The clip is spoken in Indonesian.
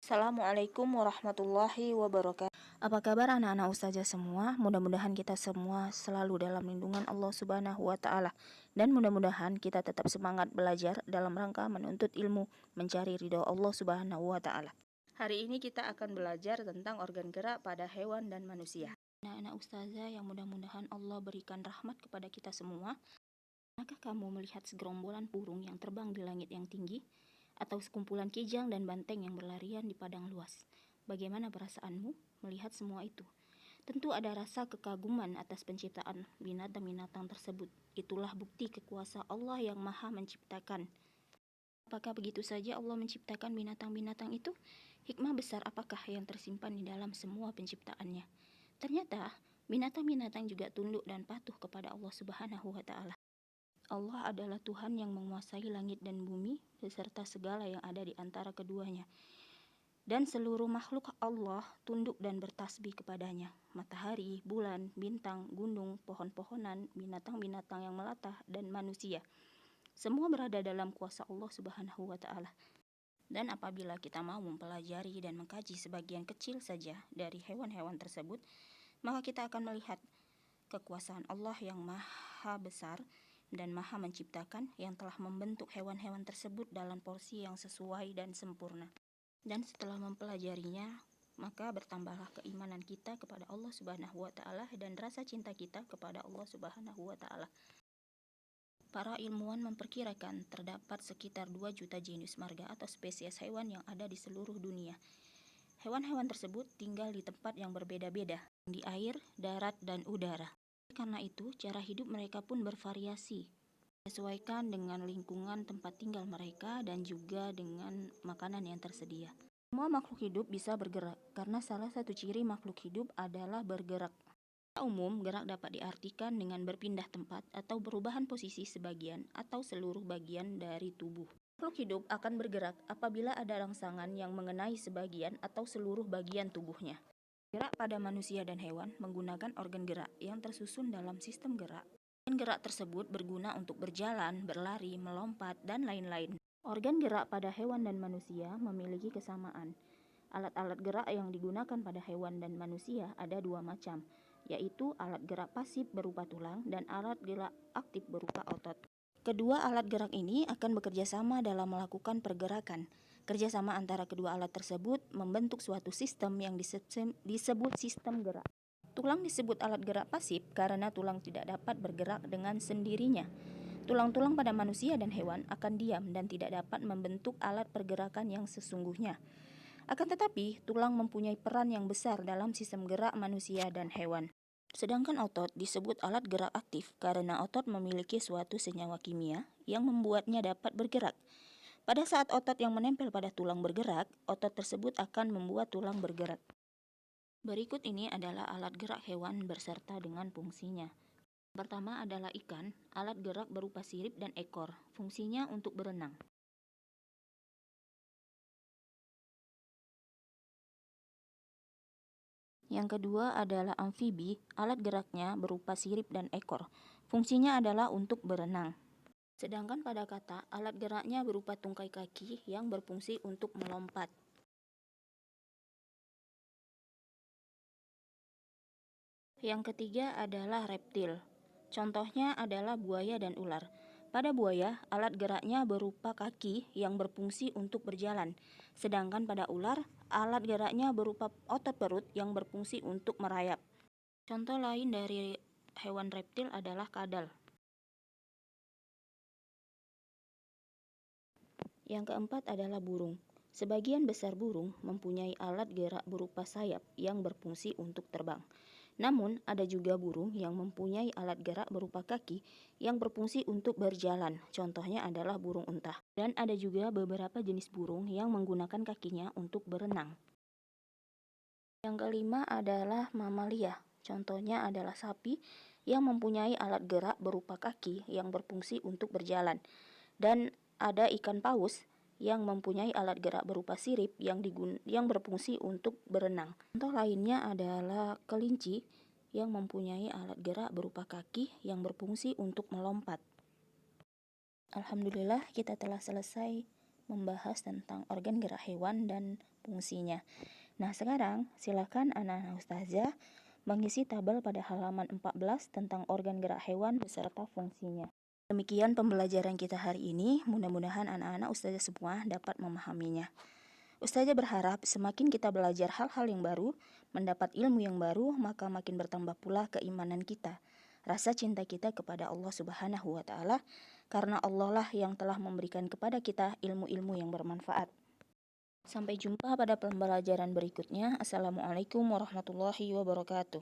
Assalamualaikum warahmatullahi wabarakatuh. Apa kabar anak-anak ustazah semua? Mudah-mudahan kita semua selalu dalam lindungan Allah Subhanahu wa taala dan mudah-mudahan kita tetap semangat belajar dalam rangka menuntut ilmu, mencari ridho Allah Subhanahu wa taala. Hari ini kita akan belajar tentang organ gerak pada hewan dan manusia. Anak-anak ustazah yang mudah-mudahan Allah berikan rahmat kepada kita semua. Apakah kamu melihat segerombolan burung yang terbang di langit yang tinggi? Atau sekumpulan kijang dan banteng yang berlarian di padang luas? Bagaimana perasaanmu melihat semua itu? Tentu ada rasa kekaguman atas penciptaan binatang-binatang tersebut. Itulah bukti kekuasaan Allah yang maha menciptakan. Apakah begitu saja Allah menciptakan binatang-binatang itu? Hikmah besar apakah yang tersimpan di dalam semua penciptaannya? Ternyata binatang-binatang juga tunduk dan patuh kepada Allah Subhanahu wa taala. Allah adalah Tuhan yang menguasai langit dan bumi beserta segala yang ada di antara keduanya. Dan seluruh makhluk Allah tunduk dan bertasbih kepadanya. Matahari, bulan, bintang, gunung, pohon-pohonan, binatang-binatang yang melata, dan manusia. Semua berada dalam kuasa Allah Subhanahu wa taala. Dan apabila kita mau mempelajari dan mengkaji sebagian kecil saja dari hewan-hewan tersebut, maka kita akan melihat kekuasaan Allah yang maha besar dan maha menciptakan yang telah membentuk hewan-hewan tersebut dalam porsi yang sesuai dan sempurna. Dan setelah mempelajarinya, maka bertambahlah keimanan kita kepada Allah Subhanahu wa taala dan rasa cinta kita kepada Allah Subhanahu wa taala. Para ilmuwan memperkirakan terdapat sekitar 2 juta genus marga atau spesies hewan yang ada di seluruh dunia. Hewan-hewan tersebut tinggal di tempat yang berbeda-beda, di air, darat, dan udara. Karena itu, cara hidup mereka pun bervariasi, disesuaikan dengan lingkungan tempat tinggal mereka dan juga dengan makanan yang tersedia. Semua makhluk hidup bisa bergerak, karena salah satu ciri makhluk hidup adalah bergerak. Secara umum, gerak dapat diartikan dengan berpindah tempat atau perubahan posisi sebagian atau seluruh bagian dari tubuh. Makhluk hidup akan bergerak apabila ada rangsangan yang mengenai sebagian atau seluruh bagian tubuhnya. Gerak pada manusia dan hewan menggunakan organ gerak yang tersusun dalam sistem gerak. Organ gerak tersebut berguna untuk berjalan, berlari, melompat, dan lain-lain. Organ gerak pada hewan dan manusia memiliki kesamaan. Alat-alat gerak yang digunakan pada hewan dan manusia ada 2 macam, yaitu alat gerak pasif berupa tulang dan alat gerak aktif berupa otot. Kedua alat gerak ini akan bekerja sama dalam melakukan pergerakan. Kerjasama antara kedua alat tersebut membentuk suatu sistem yang disebut sistem gerak. Tulang disebut alat gerak pasif karena tulang tidak dapat bergerak dengan sendirinya. Tulang-tulang pada manusia dan hewan akan diam dan tidak dapat membentuk alat pergerakan yang sesungguhnya. Akan tetapi, tulang mempunyai peran yang besar dalam sistem gerak manusia dan hewan. Sedangkan otot disebut alat gerak aktif karena otot memiliki suatu senyawa kimia yang membuatnya dapat bergerak. Pada saat otot yang menempel pada tulang bergerak, otot tersebut akan membuat tulang bergerak. Berikut ini adalah alat gerak hewan beserta dengan fungsinya. Pertama adalah ikan, alat gerak berupa sirip dan ekor, fungsinya untuk berenang. Yang kedua adalah amfibi, alat geraknya berupa sirip dan ekor. Fungsinya adalah untuk berenang. Sedangkan pada kata, alat geraknya berupa tungkai kaki yang berfungsi untuk melompat. Yang ketiga adalah reptil. Contohnya adalah buaya dan ular. Pada buaya, alat geraknya berupa kaki yang berfungsi untuk berjalan. Sedangkan pada ular, alat geraknya berupa otot perut yang berfungsi untuk merayap. Contoh lain dari hewan reptil adalah kadal. Yang keempat adalah burung. Sebagian besar burung mempunyai alat gerak berupa sayap yang berfungsi untuk terbang. Namun, ada juga burung yang mempunyai alat gerak berupa kaki yang berfungsi untuk berjalan. Contohnya adalah burung unta. Dan ada juga beberapa jenis burung yang menggunakan kakinya untuk berenang. Yang kelima adalah mamalia. Contohnya adalah sapi yang mempunyai alat gerak berupa kaki yang berfungsi untuk berjalan. Dan ada ikan paus yang mempunyai alat gerak berupa sirip yang berfungsi untuk berenang. Contoh lainnya adalah kelinci yang mempunyai alat gerak berupa kaki yang berfungsi untuk melompat. Alhamdulillah kita telah selesai membahas tentang organ gerak hewan dan fungsinya. Nah, sekarang silakan anak-anak ustazah mengisi tabel pada halaman 14 tentang organ gerak hewan beserta fungsinya. Demikian pembelajaran kita hari ini, mudah-mudahan anak-anak ustazah semua dapat memahaminya. Ustazah berharap semakin kita belajar hal-hal yang baru, mendapat ilmu yang baru, maka makin bertambah pula keimanan kita, rasa cinta kita kepada Allah Subhanahu wa Ta'ala, karena Allah lah yang telah memberikan kepada kita ilmu-ilmu yang bermanfaat. Sampai jumpa pada pembelajaran berikutnya. Assalamualaikum warahmatullahi wabarakatuh.